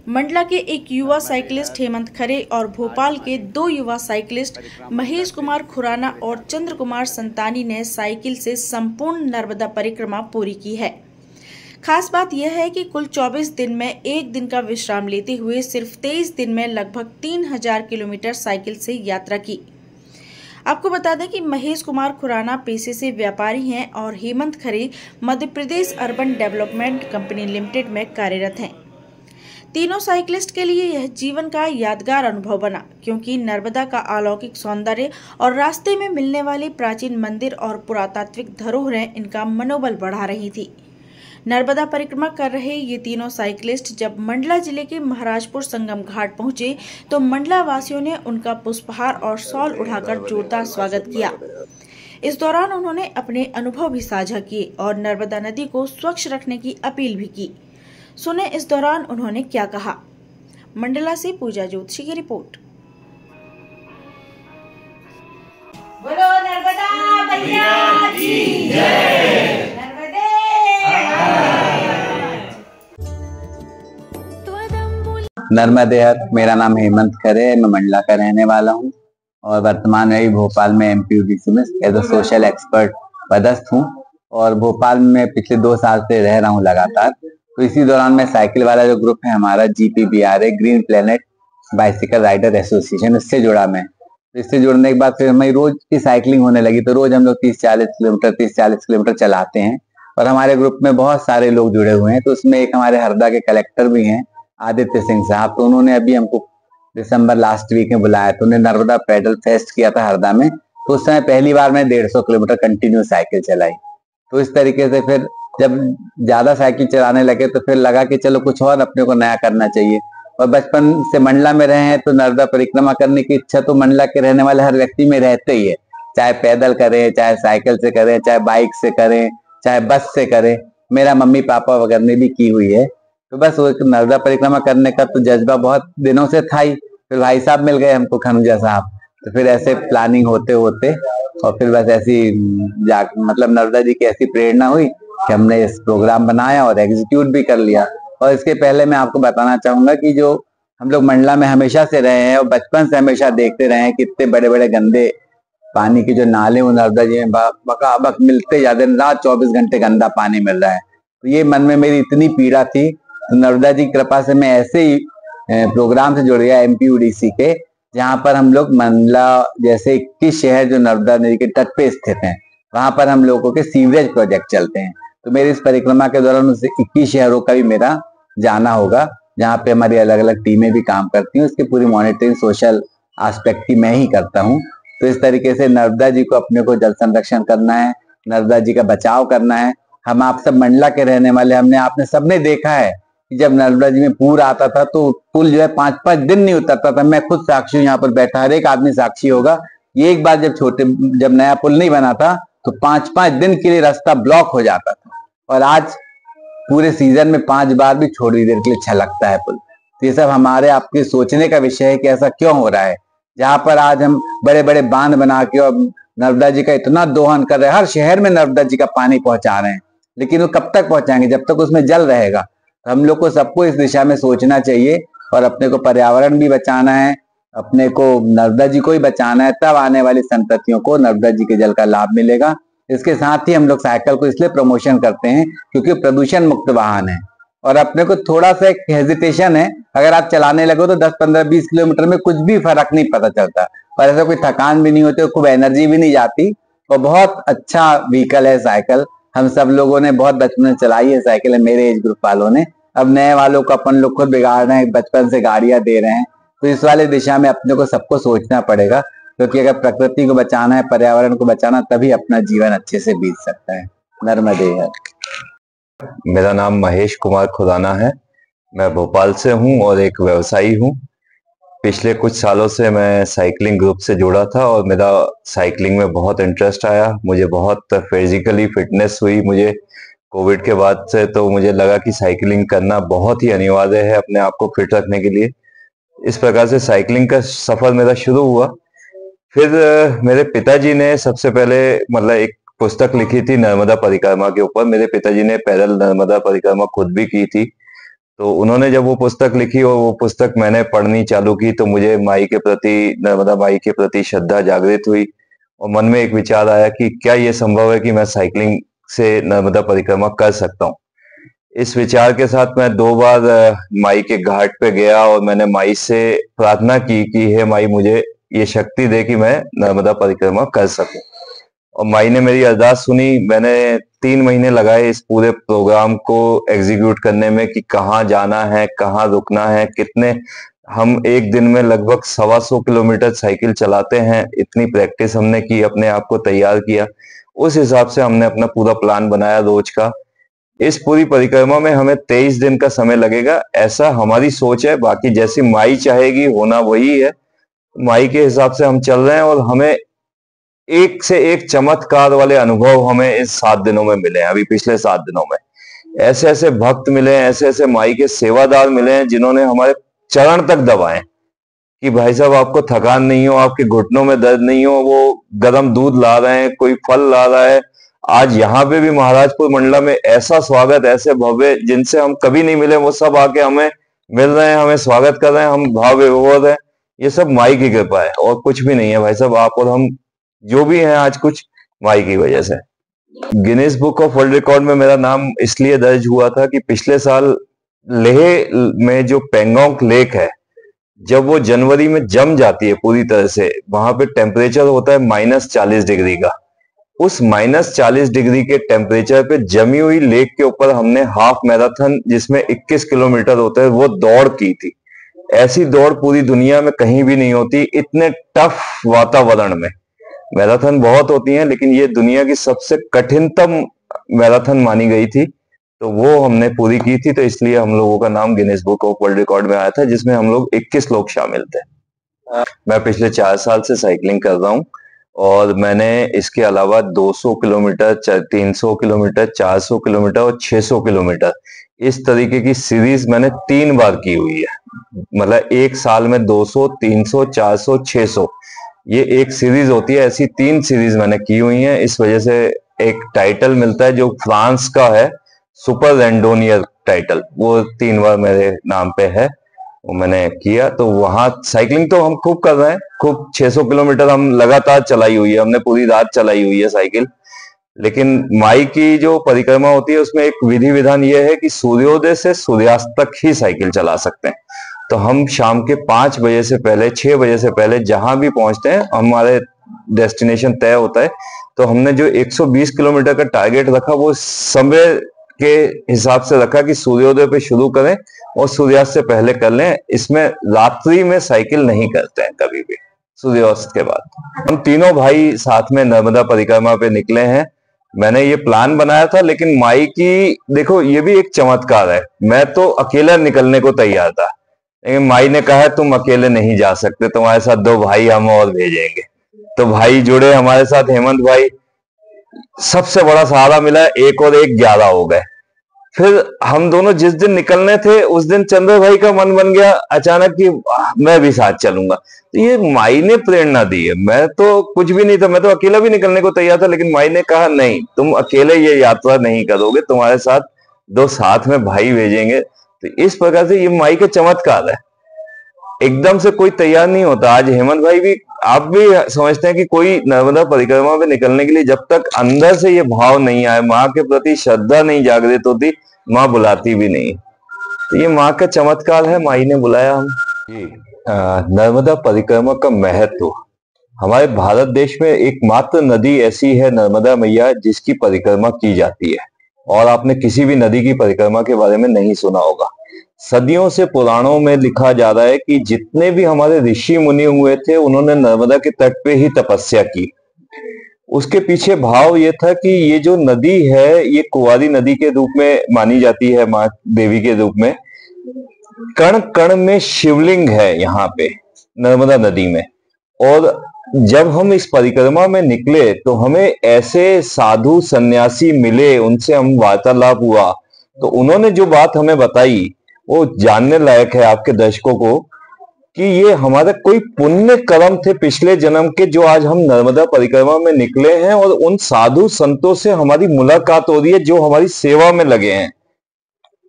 मंडला के एक युवा साइकिलिस्ट हेमंत खरे और भोपाल के 2 युवा साइकिलिस्ट महेश कुमार खुराना और चंद्र कुमार संतानी ने साइकिल से संपूर्ण नर्मदा परिक्रमा पूरी की है। खास बात यह है कि कुल 24 दिन में एक दिन का विश्राम लेते हुए सिर्फ 23 दिन में लगभग 3000 किलोमीटर साइकिल से यात्रा की। आपको बता दें कि महेश कुमार खुराना पेशे से व्यापारी हैं और हेमंत खरे Madhya Pradesh urban development company limited में कार्यरत हैं। तीनों साइकिलिस्ट के लिए यह जीवन का यादगार अनुभव बना, क्योंकि नर्मदा का अलौकिक सौंदर्य और रास्ते में मिलने वाले प्राचीन मंदिर और पुरातात्विक धरोहरें इनका मनोबल बढ़ा रही थी। नर्मदा परिक्रमा कर रहे ये तीनों साइकिलिस्ट जब मंडला जिले के महाराजपुर संगम घाट पहुंचे तो मंडला वासियों ने उनका पुष्पहार और शॉल उठाकर जोरदार स्वागत किया। इस दौरान उन्होंने अपने अनुभव भी साझा किए और नर्मदा नदी को स्वच्छ रखने की अपील भी की। सुने इस दौरान उन्होंने क्या कहा। मंडला से पूजा ज्योतिषी की रिपोर्ट। बोलो नर्मदा मैया की जय। नर्मदे हर। मेरा नाम हेमंत खरे है, मैं मंडला का रहने वाला हूँ और वर्तमान में भोपाल में एमपीयूडीसी में एज अ सोशल एक्सपर्ट पदस्थ हूँ और भोपाल में पिछले 2 साल से रह रहा हूँ लगातार। तो इसी दौरान मैं साइकिल वाला जो ग्रुप है हमारा GPBRA Green Planet Bicycle Rider Association, इससे जुड़ा मैं। तो इससे जुड़ने के बाद फिर हमारी रोज की साइकिलिंग होने लगी, तो रोज हम लोग 30-40 किलोमीटर चलाते हैं और हमारे ग्रुप में बहुत सारे लोग जुड़े हुए हैं। तो उसमें एक हमारे हरदा के कलेक्टर भी हैं, आदित्य सिंह साहब। तो उन्होंने अभी हमको दिसंबर लास्ट वीक में बुलाया, तो उन्होंने नर्मदा पेडल फेस्ट किया था हरदा में। तो उस समय पहली बार मैं 150 किलोमीटर कंटिन्यू साइकिल चलाई। तो इस तरीके से फिर जब ज्यादा साइकिल चलाने लगे तो फिर लगा कि चलो कुछ और अपने को नया करना चाहिए। और बचपन से मंडला में रहे हैं तो नर्मदा परिक्रमा करने की इच्छा तो मंडला के रहने वाले हर व्यक्ति में रहते ही है, चाहे पैदल करें, चाहे साइकिल से करें, चाहे बाइक से करें, चाहे बस से करें। मेरा मम्मी पापा वगैरह ने भी की हुई है। तो बस वो नर्मदा परिक्रमा करने का तो जज्बा बहुत दिनों से था ही। फिर भाई साहब मिल गए हमको, खनुजा साहब। तो फिर ऐसे प्लानिंग होते होते और फिर बस ऐसी मतलब नर्मदा जी की ऐसी प्रेरणा हुई कि हमने इस प्रोग्राम बनाया और एग्जीक्यूट भी कर लिया। और इसके पहले मैं आपको बताना चाहूंगा कि जो हम लोग मंडला में हमेशा से रहे हैं और बचपन से हमेशा देखते रहे हैं कि इतने बड़े बड़े गंदे पानी के जो नाले वो नर्मदा जी में बकाबक मिलते जाते, रात 24 घंटे गंदा पानी मिल रहा है। तो ये मन में मेरी इतनी पीड़ा थी। तो नर्मदा जी की कृपा से मैं ऐसे ही प्रोग्राम से जुड़ गया एमपीयूडीसी के, जहाँ पर हम लोग मंडला जैसे 21 शहर जो नर्मदा नदी के तट पे स्थित हैं, वहां पर हम लोगों के सीवरेज प्रोजेक्ट चलते हैं। तो मेरी इस परिक्रमा के दौरान उस 21 शहरों का भी मेरा जाना होगा, जहाँ पे हमारी अलग अलग टीमें भी काम करती हैं। उसकी पूरी मॉनिटरिंग सोशल एस्पेक्ट की मैं ही करता हूँ। तो इस तरीके से नर्मदा जी को अपने को जल संरक्षण करना है, नर्मदा जी का बचाव करना है। हम आप सब मंडला के रहने वाले, आपने सबने देखा है कि जब नर्मदा जी में पूर आता था तो पुल जो है 5-5 दिन नहीं उतरता था। मैं खुद साक्षी हूँ, यहाँ पर बैठा हर एक आदमी साक्षी होगा। ये एक बार जब नया पुल नहीं बना था तो 5-5 दिन के लिए रास्ता ब्लॉक हो जाता था, और आज पूरे सीजन में 5 बार भी थोड़ी देर के लिए छलकता है पुल। तो ये सब हमारे आपके सोचने का विषय है कि ऐसा क्यों हो रहा है। जहां पर आज हम बड़े बड़े बांध बना के और नर्मदा जी का इतना दोहन कर रहे हैं, हर शहर में नर्मदा जी का पानी पहुंचा रहे हैं, लेकिन वो कब तक पहुंचाएंगे जब तक उसमें जल रहेगा। हम लोग को सबको इस दिशा में सोचना चाहिए और अपने को पर्यावरण भी बचाना है, अपने को नर्मदा जी को ही बचाना है, तब आने वाली संततियों को नर्मदा जी के जल का लाभ मिलेगा। इसके साथ ही हम लोग साइकिल को इसलिए प्रमोशन करते हैं क्योंकि प्रदूषण मुक्त वाहन है और अपने को थोड़ा सा एक हेजिटेशन है। अगर आप चलाने लगो तो 10, 15, 20 किलोमीटर में कुछ भी फर्क नहीं पता चलता और ऐसा कोई थकान भी नहीं होती, खूब एनर्जी भी नहीं जाती और बहुत अच्छा व्हीकल है साइकिल। हम सब लोगों ने बहुत बचपन में चलाई है साइकिल, मेरे एज ग्रुप वालों ने। अब नए वालों को अपन लोग खुद बिगाड़ रहे हैं, बचपन से गाड़ियां दे रहे हैं। तो इस वाले दिशा में अपने को सबको सोचना पड़ेगा, क्योंकि अगर प्रकृति को बचाना है, पर्यावरण को बचाना, तभी अपना जीवन अच्छे से बीत सकता है। नर्मदे हर। मेरा नाम महेश कुमार खुराना है। मैं भोपाल से हूं और एक व्यवसायी हूं। पिछले कुछ सालों से मैं साइकिलिंग ग्रुप से जुड़ा था और मेरा साइकिलिंग में बहुत इंटरेस्ट आया। मुझे बहुत फिजिकली फिटनेस हुई मुझे कोविड के बाद से। तो मुझे लगा कि साइकिलिंग करना बहुत ही अनिवार्य है अपने आप को फिट रखने के लिए। इस प्रकार से साइकिलिंग का सफर मेरा शुरू हुआ। फिर मेरे पिताजी ने सबसे पहले मतलब एक पुस्तक लिखी थी नर्मदा परिक्रमा के ऊपर। मेरे पिताजी ने पैदल नर्मदा परिक्रमा खुद भी की थी तो उन्होंने जब वो पुस्तक लिखी और वो पुस्तक मैंने पढ़नी चालू की तो मुझे माई के प्रति, नर्मदा माई के प्रति श्रद्धा जागृत हुई और मन में एक विचार आया कि क्या ये संभव है कि मैं साइकिलिंग से नर्मदा परिक्रमा कर सकता हूँ। इस विचार के साथ मैं 2 बार माई के घाट पे गया और मैंने माई से प्रार्थना की कि हे माई, मुझे ये शक्ति दे कि मैं नर्मदा परिक्रमा कर सकूं। और माई ने मेरी अरदास सुनी। मैंने 3 महीने लगाए इस पूरे प्रोग्राम को एग्जीक्यूट करने में कि कहाँ जाना है, कहाँ रुकना है, कितने, हम एक दिन में लगभग 125 किलोमीटर साइकिल चलाते हैं। इतनी प्रैक्टिस हमने की, अपने आप को तैयार किया। उस हिसाब से हमने अपना पूरा प्लान बनाया रोज का। इस पूरी परिक्रमा में हमें 23 दिन का समय लगेगा, ऐसा हमारी सोच है। बाकी जैसी माई चाहेगी होना वही है। माई के हिसाब से हम चल रहे हैं और हमें एक से एक चमत्कार वाले अनुभव हमें इस 7 दिनों में मिले हैं। अभी पिछले 7 दिनों में ऐसे ऐसे भक्त मिले हैं, ऐसे ऐसे माई के सेवादार मिले हैं जिन्होंने हमारे चरण तक दबाए कि भाई साहब आपको थकान नहीं हो, आपके घुटनों में दर्द नहीं हो। वो गर्म दूध ला रहे हैं, कोई फल ला रहा है। आज यहाँ पे भी महाराजपुर मंडला में ऐसा स्वागत, ऐसे भव्य जिनसे हम कभी नहीं मिले, वो सब आके हमें मिल रहे हैं, हमें स्वागत कर रहे हैं, हम भाव विभोर है। ये सब माई की कृपा है और कुछ भी नहीं है भाई साहब। आप और हम जो भी हैं आज कुछ माई की वजह से। Guinness book of world record में मेरा नाम इसलिए दर्ज हुआ था कि पिछले साल लेह में जो पेंगोंग लेक है, जब वो जनवरी में जम जाती है पूरी तरह से, वहां पे टेम्परेचर होता है -40 डिग्री का। उस -40 डिग्री के टेम्परेचर पे जमी हुई लेक के ऊपर हमने हाफ मैराथन, जिसमें 21 किलोमीटर होता है, वो दौड़ की थी। ऐसी दौड़ पूरी दुनिया में कहीं भी नहीं होती, इतने टफ वातावरण में। मैराथन बहुत होती हैं, लेकिन ये दुनिया की सबसे कठिनतम मैराथन मानी गई थी। तो वो हमने पूरी की थी, तो इसलिए हम लोगों का नाम Guinness book of world record में आया था, जिसमें हम लोग 21 लोग शामिल थे। मैं पिछले 4 साल से साइकिलिंग कर रहा हूँ और मैंने इसके अलावा 200 किलोमीटर, 300 किलोमीटर, 400 किलोमीटर और 600 किलोमीटर इस तरीके की सीरीज मैंने 3 बार की हुई है। मतलब एक साल में 200, 300, 400, 600 ये एक सीरीज होती है। ऐसी 3 सीरीज मैंने की हुई है। इस वजह से एक टाइटल मिलता है जो फ्रांस का है, सुपर रैंडोनियर टाइटल, वो 3 बार मेरे नाम पे है, वो मैंने किया। तो वहां साइकिलिंग तो हम खूब कर रहे हैं, खूब 600 किलोमीटर हम लगातार चलाई हुई है, हमने पूरी रात चलाई हुई है साइकिल। लेकिन माई की जो परिक्रमा होती है उसमें एक विधि विधान ये है कि सूर्योदय से सूर्यास्त तक ही साइकिल चला सकते हैं। तो हम शाम के 5 बजे से पहले, 6 बजे से पहले जहां भी पहुंचते हैं, हमारे डेस्टिनेशन तय होता है। तो हमने जो 120 किलोमीटर का टारगेट रखा, वो समय के हिसाब से रखा कि सूर्योदय पे शुरू करें और सूर्यास्त से पहले कर लें। इसमें रात्रि में साइकिल नहीं करते हैं कभी भी, सूर्यास्त के बाद। हम तीनों भाई साथ में नर्मदा परिक्रमा पे निकले हैं। मैंने ये प्लान बनाया था, लेकिन माई की, देखो ये भी एक चमत्कार है। मैं तो अकेला निकलने को तैयार था, लेकिन माई ने कहा तुम अकेले नहीं जा सकते, तुम्हारे साथ 2 भाई हम और भेजेंगे। तो भाई जुड़े हमारे साथ, हेमंत भाई, सबसे बड़ा सहारा मिला। 1 और 1 11 हो गए। फिर हम दोनों जिस दिन निकलने थे उस दिन चंद्र भाई का मन बन गया अचानक कि मैं भी साथ चलूंगा। तो ये माई ने प्रेरणा दी है। मैं तो कुछ भी नहीं था, मैं तो अकेला भी निकलने को तैयार था, लेकिन माई ने कहा नहीं, तुम अकेले ये यात्रा नहीं करोगे, तुम्हारे साथ 2 साथ में भाई भेजेंगे। तो इस प्रकार से ये माई के चमत्कार है। एकदम से कोई तैयार नहीं होता। आज हेमंत भाई भी, आप भी समझते हैं कि कोई नर्मदा परिक्रमा में निकलने के लिए जब तक अंदर से ये भाव नहीं आए, माँ के प्रति श्रद्धा नहीं जागृत होती, माँ बुलाती भी नहीं। तो ये माँ का चमत्कार है, माई ने बुलाया हम। नर्मदा परिक्रमा का महत्व, हमारे भारत देश में एकमात्र नदी ऐसी है, नर्मदा मैया, जिसकी परिक्रमा की जाती है। और आपने किसी भी नदी की परिक्रमा के बारे में नहीं सुना होगा। सदियों से पुराणों में लिखा जा रहा है कि जितने भी हमारे ऋषि मुनि हुए थे, उन्होंने नर्मदा के तट पे ही तपस्या की। उसके पीछे भाव ये था कि ये जो नदी है, ये कुंवारी नदी के रूप में मानी जाती है, माँ देवी के रूप में। कण कण में शिवलिंग है यहाँ पे नर्मदा नदी में। और जब हम इस परिक्रमा में निकले तो हमें ऐसे साधु सन्यासी मिले, उनसे हम वार्तालाप हुआ। तो उन्होंने जो बात हमें बताई वो जानने लायक है आपके दर्शकों को, कि ये हमारा कोई पुण्य कर्म थे पिछले जन्म के, जो आज हम नर्मदा परिक्रमा में निकले हैं और उन साधु संतों से हमारी मुलाकात हो रही है जो हमारी सेवा में लगे हैं।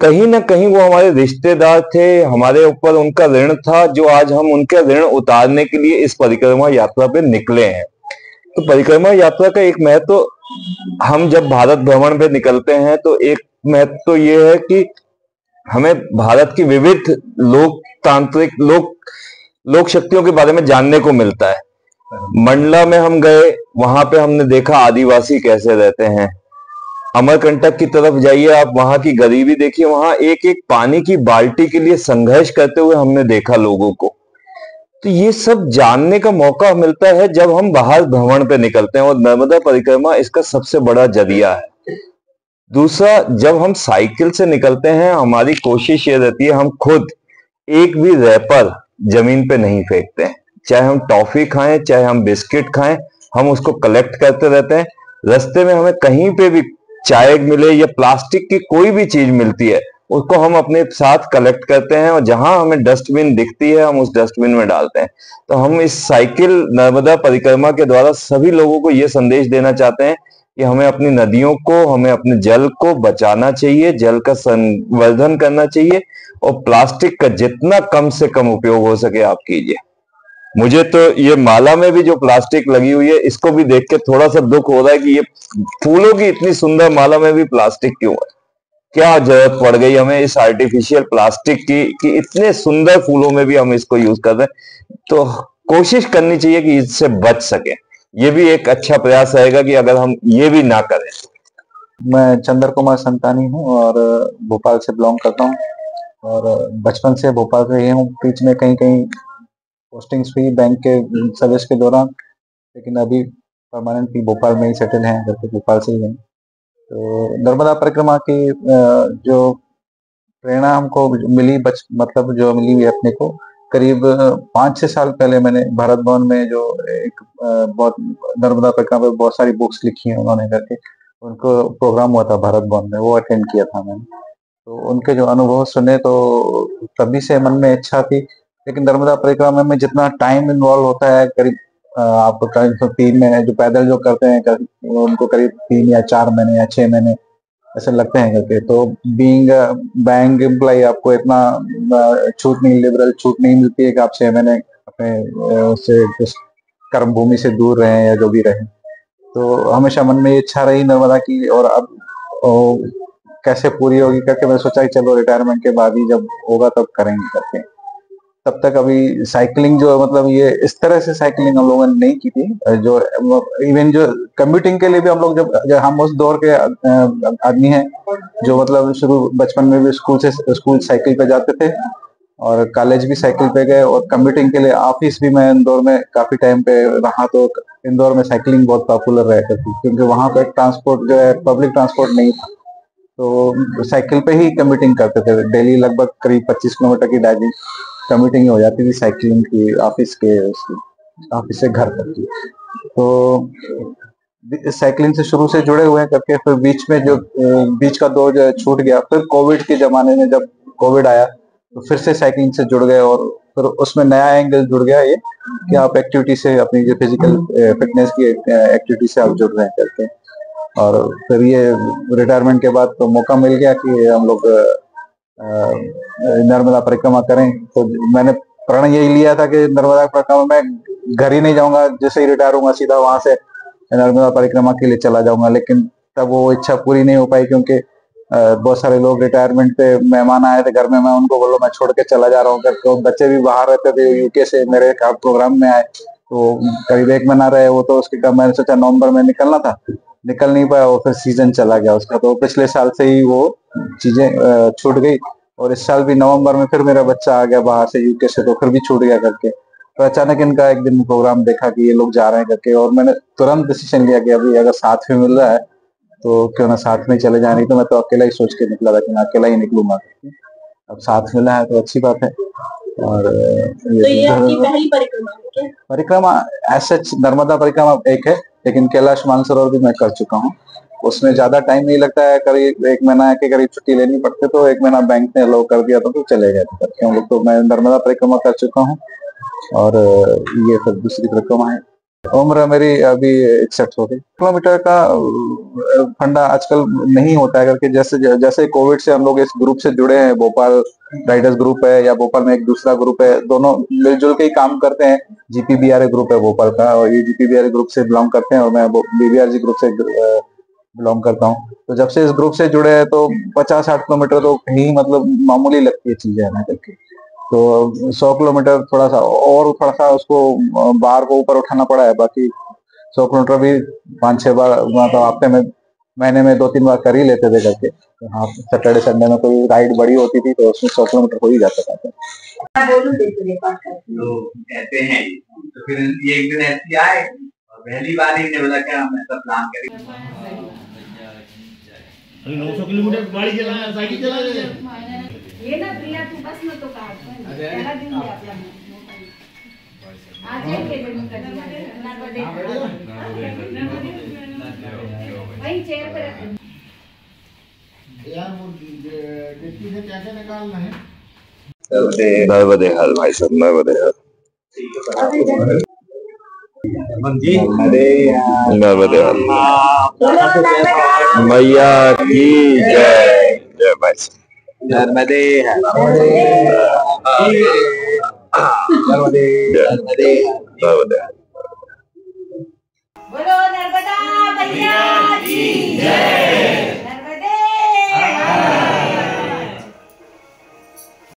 कहीं ना कहीं वो हमारे रिश्तेदार थे, हमारे ऊपर उनका ऋण था, जो आज हम उनके ऋण उतारने के लिए इस परिक्रमा यात्रा पे निकले हैं। तो परिक्रमा यात्रा का एक महत्व, हम जब भारत भ्रमण पे निकलते हैं तो एक महत्व तो ये है कि हमें भारत की विविध लोकतांत्रिक लोक शक्तियों के बारे में जानने को मिलता है। मंडला में हम गए, वहां पे हमने देखा आदिवासी कैसे रहते हैं। अमरकंटक की तरफ जाइए आप, वहां की गरीबी देखिए, वहां एक एक पानी की बाल्टी के लिए संघर्ष करते हुए हमने देखा लोगों को। तो ये सब जानने का मौका मिलता है जब हम बाहर भ्रमण पे निकलते हैं, और नर्मदा परिक्रमा इसका सबसे बड़ा जरिया है। दूसरा, जब हम साइकिल से निकलते हैं, हमारी कोशिश ये रहती है हम खुद एक भी रैपर जमीन पे नहीं फेंकते हैं। चाहे हम टॉफी खाएं, चाहे हम बिस्किट खाएं, हम उसको कलेक्ट करते रहते हैं। रास्ते में हमें कहीं पे भी चाय मिले या प्लास्टिक की कोई भी चीज मिलती है, उसको हम अपने साथ कलेक्ट करते हैं, और जहां हमें डस्टबिन दिखती है हम उस डस्टबिन में डालते हैं। तो हम इस साइकिल नर्मदा परिक्रमा के द्वारा सभी लोगों को ये संदेश देना चाहते हैं कि हमें अपनी नदियों को, हमें अपने जल को बचाना चाहिए, जल का संवर्धन करना चाहिए, और प्लास्टिक का जितना कम से कम उपयोग हो सके आप कीजिए। मुझे तो ये माला में भी जो प्लास्टिक लगी हुई है, इसको भी देख के थोड़ा सा दुख हो रहा है कि ये फूलों की इतनी सुंदर माला में भी प्लास्टिक क्यों है। क्या जरूरत पड़ गई हमें इस आर्टिफिशियल प्लास्टिक की कि इतने सुंदर फूलों में भी हम इसको यूज कर रहे हैं। तो कोशिश करनी चाहिए कि इससे बच सके। ये भी एक अच्छा प्रयास रहेगा कि अगर हम ये भी ना करें। मैं चंद्र कुमार संतानी हूँ और भोपाल से बिलोंग करता हूँ, और बचपन से भोपाल से ही हूँ। बीच में कहीं कहीं पोस्टिंग्स हुई बैंक के सर्विस के दौरान, लेकिन अभी परमानेंटली भोपाल में ही सेटल हैं, घर पे भोपाल से ही हैं। तो नर्मदा परिक्रमा की जो प्रेरणा हमको मिली, मतलब जो मिली हुई अपने को, करीब 5-6 साल पहले मैंने भारत भवन में जो एक बहुत नर्मदा परिक्रमा पे बहुत सारी बुक्स लिखी हैं उन्होंने करके, उनको प्रोग्राम हुआ था भारत भवन में, वो अटेंड किया था मैंने। तो उनके जो अनुभव सुने तो तभी से मन में इच्छा थी। लेकिन नर्मदा परिक्रमा में जितना टाइम इन्वॉल्व होता है, करीब आप करीब 3 महीने जो पैदल जो करते हैं, उनको करीब 3 या 4 महीने या 6 महीने ऐसे लगते हैं करके। तो बीइंग बैंक एम्प्लॉय आपको इतना छूट नहीं, लिबरल छूट नहीं मिलती है कि आप 6 महीने अपने से कर्म भूमि से दूर रहे या जो भी रहे। तो हमेशा मन में इच्छा रही नर्मदा की, और अब कैसे पूरी होगी करके मैं सोचा कि चलो रिटायरमेंट के बाद ही जब होगा तब करेंगे करके। तब तक अभी साइकिलिंग जो मतलब ये इस तरह से साइकिलिंग हम लोगों ने नहीं की थी। जो इवन जो कम्यूटिंग के लिए भी हम लोग जब हम उस दौर के आदमी हैं जो मतलब शुरू बचपन में भी स्कूल साइकिल पे जाते थे, और कॉलेज भी साइकिल पे गए, और कम्यूटिंग के लिए ऑफिस भी मैं इंदौर में काफी टाइम पे रहा। तो इंदौर में साइकिलिंग बहुत पॉपुलर रहा करती, क्योंकि वहां पे ट्रांसपोर्ट जो है पब्लिक ट्रांसपोर्ट नहीं था, तो साइकिल पे ही कम्यूटिंग करते थे। डेली लगभग करीब 25 किलोमीटर की डायरी कम्यूटिंग हो जाती थी साइकिलिंग की, ऑफिस से घर तक की। तो साइकिलिंग से शुरू से जुड़े हुए हैं करके, फिर बीच में जो बीच का दौर जो छूट गया, फिर कोविड के जमाने में जब कोविड आया तो फिर से साइकिलिंग से जुड़ गए, और फिर उसमें नया एंगल जुड़ गया ये कि आप एक्टिविटी से, अपनी जो फिजिकल फिटनेस की एक्टिविटी से आप जुड़ रहे हैं करके। और फिर ये रिटायरमेंट के बाद तो मौका मिल गया कि हम लोग नर्मदा परिक्रमा करें। तो मैंने प्रण यही लिया था कि नर्मदा परिक्रमा में घर ही नहीं जाऊंगा, जैसे ही रिटायर होऊंगा सीधा वहां से नर्मदा परिक्रमा के लिए चला जाऊंगा। लेकिन तब वो इच्छा पूरी नहीं हो पाई, क्योंकि बहुत सारे लोग रिटायरमेंट पे मेहमान आए थे घर में, मैं उनको बोलो मैं छोड़ के चला जा रहा हूँ करके। बच्चे भी बाहर रहते थे, यूके से मेरे प्रोग्राम में आए, तो करीब 1 महीना रहे वो। तो उसके मैंने सोचा नवंबर में निकलना था, निकल नहीं पाया, और फिर सीजन चला गया उसका। तो पिछले साल से ही वो चीजें छूट गई, और इस साल भी नवंबर में फिर मेरा बच्चा आ गया बाहर से, यूके से, तो फिर भी छूट गया करके। तो अचानक इनका एक दिन प्रोग्राम देखा कि ये लोग जा रहे हैं करके, और मैंने तुरंत डिसीजन लिया कि अभी अगर साथ में मिल रहा है तो क्यों ना साथ में चले जाए। नहीं तो मैं तो अकेला ही सोच के निकला था कि मैं अकेला ही निकलूंगा। अब साथ मिला है तो अच्छी बात है। और तो ये आपकी पहली परिक्रमा है क्या? परिक्रमा ऐसा नर्मदा परिक्रमा एक है, लेकिन कैलाश मानसरोवर भी मैं कर चुका हूँ। उसमें ज्यादा टाइम नहीं लगता है, करीब 1 महीना के करीब छुट्टी लेनी पड़ती, तो 1 महीना बैंक ने अलाउ कर दिया तो चले गए करके हम लोग। तो मैं नर्मदा परिक्रमा कर चुका हूँ, और ये फिर दूसरी परिक्रमा है। उम्र मेरी अभी 61 हो गई। किलोमीटर का फंडा आजकल नहीं होता है, करके जैसे जैसे कोविड से हम लोग इस ग्रुप से जुड़े हैं, भोपाल राइडर्स ग्रुप है या भोपाल में एक दूसरा ग्रुप है, दोनों मिलजुल के ही काम करते हैं। जीपीबीआरए ग्रुप है भोपाल का, और ये जीपीबीआरए ग्रुप से बिलोंग करते हैं और मैं बीबीआरजी ग्रुप से बिलोंग करता हूँ। तो जब से इस ग्रुप से जुड़े हैं तो 50-60 किलोमीटर तो कहीं मतलब मामूली लगती है चीजें है ना करके। तो 100 किलोमीटर थोड़ा सा उसको बार को ऊपर उठाना पड़ा है। बाकी 100 किलोमीटर भी 5-6 बार मतलब हफ्ते में, महीने में 2-3 बार कर ही लेते थे करके। हाँ, सैटरडे संडे में कोई राइड बड़ी होती थी तो उसमें 100 किलोमीटर हो ही जाता था। तो कहते हैं तो फिर ये एक दिन ऐसी आए और पहली बार ही ने बोला क्या हम ऐसा प्लान करेंगे। 900 किलोमीटर गाड़ी चलाना, साइकिल चलाना ये ना प्रिया तू बस में तो काट पहला दिन भी आपला आज एक बेडरूम कर दिया ना बर्थडे वही चेयर पे रख यार। वो डिक्की से क्या क्या निकालना है? नर्मदे हर भाई साहब, नर्मदे हर, नर्मदे हर। मैया की जय, जय भाई साहब। नर्मदे नर्मदे नर्मदे। बोलो नर्मदा मैया की